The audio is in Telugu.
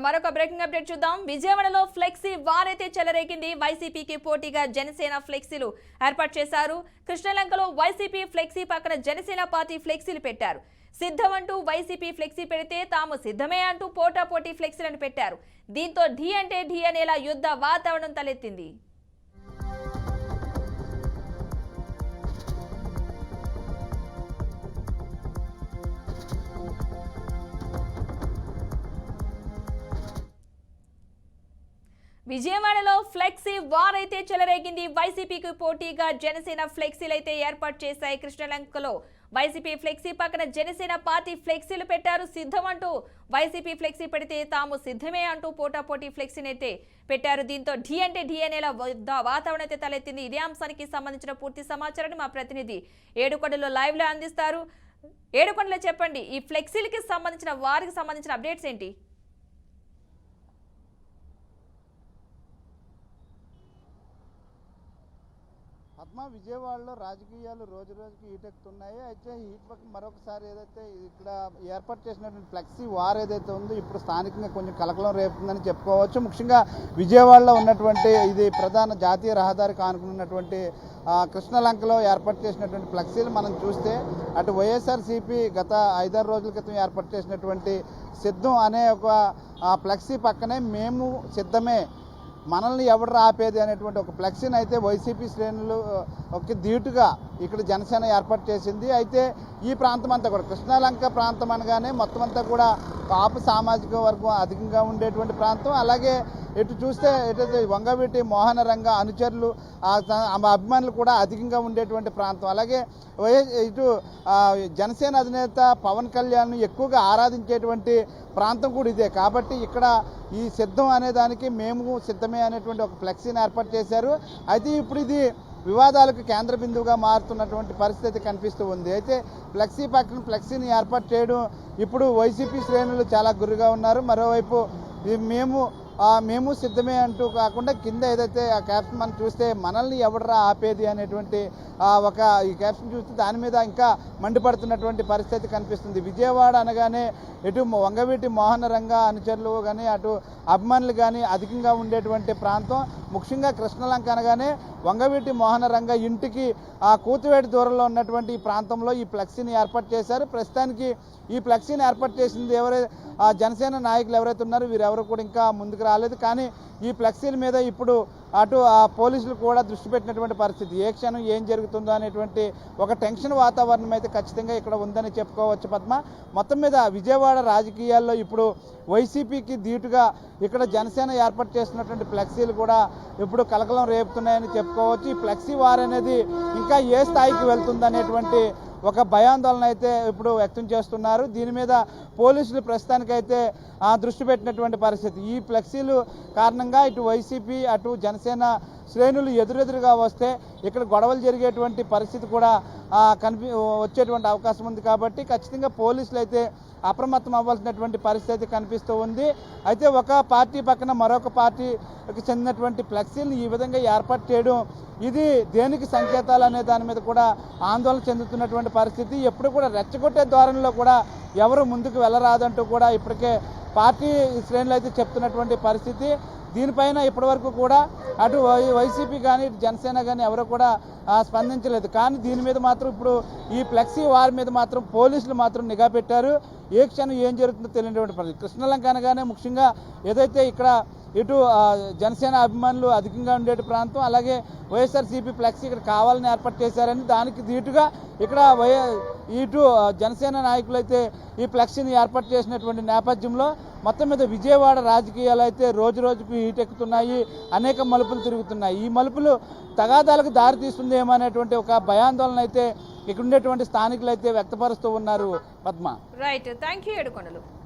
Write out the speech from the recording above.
మరొక బ్రేకింగ్ అప్డేట్ చూద్దాం. విజయవాడలో ఫ్లెక్సీ వారైతే చెలరేగింది. వైసీపీకి పోటీగా జనసేన ఫ్లెక్సీలు ఏర్పాటు చేశారు. కృష్ణలంకలో వైసీపీ ఫ్లెక్సీ పక్కన జనసేన పార్టీ ఫ్లెక్సీలు పెట్టారు. సిద్ధమంటూ వైసీపీ ఫ్లెక్సీ పెడితే తాము సిద్ధమే అంటూ పోటాపోటీ ఫ్లెక్సీలను పెట్టారు. దీంతో ఢీ అంటే ఢీ అనేలా యుద్ధ వాతావరణం తలెత్తింది. విజయవాడలో ఫ్లెక్సీ వార్ అయితే చెలరేగింది. వైసీపీకి పోటీగా జనసేన ఫ్లెక్సీలు అయితే ఏర్పాటు చేశాయి. కృష్ణలంకలో వైసీపీ ఫ్లెక్సీ పక్కన జనసేన పార్టీ ఫ్లెక్సీలు పెట్టారు. సిద్ధం అంటూ వైసీపీ ఫ్లెక్సీ పెడితే తాము సిద్ధమే అంటూ పోటాపోటీ ఫ్లెక్సీని అయితే పెట్టారు. దీంతో ఢీ అంటే ఢీ అనేలా వాతావరణం అయితే తలెత్తింది. ఇదే అంశానికి సంబంధించిన పూర్తి సమాచారాన్ని మా ప్రతినిధి ఏడుకొండలో లైవ్ లో అందిస్తారు. ఏడుకొండలో చెప్పండి, ఈ ఫ్లెక్సీలకి సంబంధించిన వారికి సంబంధించిన అప్డేట్స్ ఏంటి? విజయవాడలో రాజకీయాలు రోజు రోజుకి హీటెక్కుతున్నాయి. అయితే హీట్ పక్కన మరొకసారి ఏదైతే ఇక్కడ ఏర్పాటు చేసినటువంటి ఫ్లెక్సీ వార్ ఏదైతే ఉందో ఇప్పుడు స్థానికంగా కొంచెం కలకలం రేపుతుందని చెప్పుకోవచ్చు. ముఖ్యంగా విజయవాడలో ఉన్నటువంటి ఇది ప్రధాన జాతీయ రహదారికి ఆనుకున్నటువంటి కృష్ణలంకలో ఏర్పాటు చేసినటువంటి ఫ్లెక్సీలు మనం చూస్తే అటు వైఎస్ఆర్సీపీ గత 5-6 రోజుల క్రితం ఏర్పాటు చేసినటువంటి సిద్ధం అనే ఒక ఫ్లెక్సీ పక్కనే మేము సిద్ధమే, మనల్ని ఎవరు ఆపేది అనేటువంటి ఒక ఫ్లెక్సీని అయితే వైసీపీ శ్రేణులు ఒక ధీటుగా ఇక్కడ జనసేన ఏర్పాటు చేసింది. అయితే ఈ ప్రాంతం అంతా కూడా కృష్ణలంక ప్రాంతం అనగానే మొత్తం అంతా కూడా కాపు సామాజిక వర్గం అధికంగా ఉండేటువంటి ప్రాంతం. అలాగే ఇటు చూస్తే ఎటైతే వంగవీటి మోహన రంగ అనుచరులు అభిమానులు కూడా అధికంగా ఉండేటువంటి ప్రాంతం. అలాగే ఇటు జనసేన అధినేత పవన్ కళ్యాణ్ ఎక్కువగా ఆరాధించేటువంటి ప్రాంతం కూడా ఇదే. కాబట్టి ఇక్కడ ఈ సిద్ధం అనే దానికి మేము సిద్ధమే అనేటువంటి ఒక ఫ్లెక్సీని ఏర్పాటు చేశారు. అయితే ఇప్పుడు ఇది వివాదాలకు కేంద్ర బిందువుగా మారుతున్నటువంటి పరిస్థితి కనిపిస్తూ ఉంది. అయితే ఫ్లెక్సీ పక్కన ఫ్లెక్సీని ఏర్పాటు చేయడం ఇప్పుడు వైసీపీ శ్రేణులు చాలా గురిగా ఉన్నారు. మరోవైపు మేము సిద్ధమే అంటూ కాకుండా కింద ఏదైతే ఆ క్యాప్షన్ మనం చూస్తే మనల్ని ఎవడరా ఆపేది అనేటువంటి ఒక ఈ క్యాప్షన్ చూస్తే దాని మీద ఇంకా మండిపడుతున్నటువంటి పరిస్థితి కనిపిస్తుంది. విజయవాడ అనగానే ఇటు వంగవీటి మోహన రంగ అనుచరులు కానీ అటు అభిమానులు కానీ అధికంగా ఉండేటువంటి ప్రాంతం. ముఖ్యంగా కృష్ణలంక అనగానే వంగవీటి మోహన రంగ ఇంటికి కూతువేటి దూరంలో ఉన్నటువంటి ఈ ప్రాంతంలో ఈ ఫ్లెక్సీని ఏర్పాటు చేశారు. ప్రస్తుతానికి ఈ ఫ్లెక్సీని ఏర్పాటు చేసింది జనసేన నాయకులు ఎవరైతే ఉన్నారో వీరెవరు కూడా ఇంకా ముందుకు రాలేదు. కానీ ఈ ఫ్లెక్సీల మీద ఇప్పుడు అటు పోలీసులు కూడా దృష్టి పెట్టినటువంటి పరిస్థితి. ఏ క్షణం ఏం జరుగుతుందో అనేటువంటి ఒక టెన్షన్ వాతావరణం అయితే ఖచ్చితంగా ఇక్కడ ఉందని చెప్పుకోవచ్చు. పద్మ, మొత్తం మీద విజయవాడ రాజకీయాల్లో ఇప్పుడు వైసీపీకి ధీటుగా ఇక్కడ జనసేన ఏర్పాటు చేస్తున్నటువంటి ఫ్లెక్సీలు కూడా ఇప్పుడు కలకలం రేపుతున్నాయని చెప్పుకోవచ్చు. ఈ ఫ్లెక్సీ వార్ అనేది ఇంకా ఏ స్థాయికి వెళ్తుందనేటువంటి ఒక భయాందోళన అయితే ఇప్పుడు వ్యక్తం చేస్తున్నారు. దీని మీద పోలీసులు ప్రస్తుతానికైతే దృష్టి పెట్టినటువంటి పరిస్థితి. ఈ ఫ్లెక్సీలు కారణంగా ఇటు వైసీపీ అటు జనసేన శ్రేణులు ఎదురెదురుగా వస్తే ఇక్కడ గొడవలు జరిగేటువంటి పరిస్థితి కూడా వచ్చేటువంటి అవకాశం ఉంది. కాబట్టి ఖచ్చితంగా పోలీసులు అయితే అప్రమత్తం అవ్వాల్సినటువంటి పరిస్థితి కనిపిస్తూ ఉంది. అయితే ఒక పార్టీ పక్కన మరొక పార్టీకి చెందినటువంటి ఫ్లెక్సీలను ఈ విధంగా ఏర్పాటు చేయడం ఇది దేనికి సంకేతాలు అనే దాని మీద కూడా ఆందోళన చెందుతున్నటువంటి పరిస్థితి. ఎప్పుడు కూడా రెచ్చగొట్టే ధోరణిలో కూడా ఎవరు ముందుకు వెళ్ళరాదంటూ కూడా ఇప్పటికే పార్టీ శ్రేణులు అయితే చెప్తున్నటువంటి పరిస్థితి. దీనిపైన ఇప్పటివరకు కూడా అటు వైసీపీ కానీ ఇటు జనసేన కానీ ఎవరు కూడా స్పందించలేదు. కానీ దీని మీద మాత్రం ఇప్పుడు ఈ ఫ్లెక్సీ వారి మీద మాత్రం పోలీసులు మాత్రం నిఘా పెట్టారు. ఏ క్షణం ఏం జరుగుతుందో తెలియనటువంటి పరిస్థితి. కృష్ణలంక అనగానే ముఖ్యంగా ఏదైతే ఇక్కడ ఇటు జనసేన అభిమానులు అధికంగా ఉండే ప్రాంతం, అలాగే వైఎస్ఆర్సీపీ ఫ్లెక్సీ ఇక్కడ కావాలని ఏర్పాటు చేశారని దానికి ధీటుగా ఇక్కడ ఇటు జనసేన నాయకులు అయితే ఈ ఫ్లెక్సీని ఏర్పాటు చేసినటువంటి నేపథ్యంలో మొత్తం మీద విజయవాడ రాజకీయాలు అయితే రోజు రోజుకు హీటెక్కుతున్నాయి. అనేక మలుపులు తిరుగుతున్నాయి. ఈ మలుపులు తగాదాలకు దారి తీస్తుందేమో అనేటువంటి ఒక భయాందోళన అయితే ఇక్కడ ఉండేటువంటి స్థానికులు అయితే వ్యక్తపరుస్తూ ఉన్నారు. Padma, right, thank you Yedukondalu.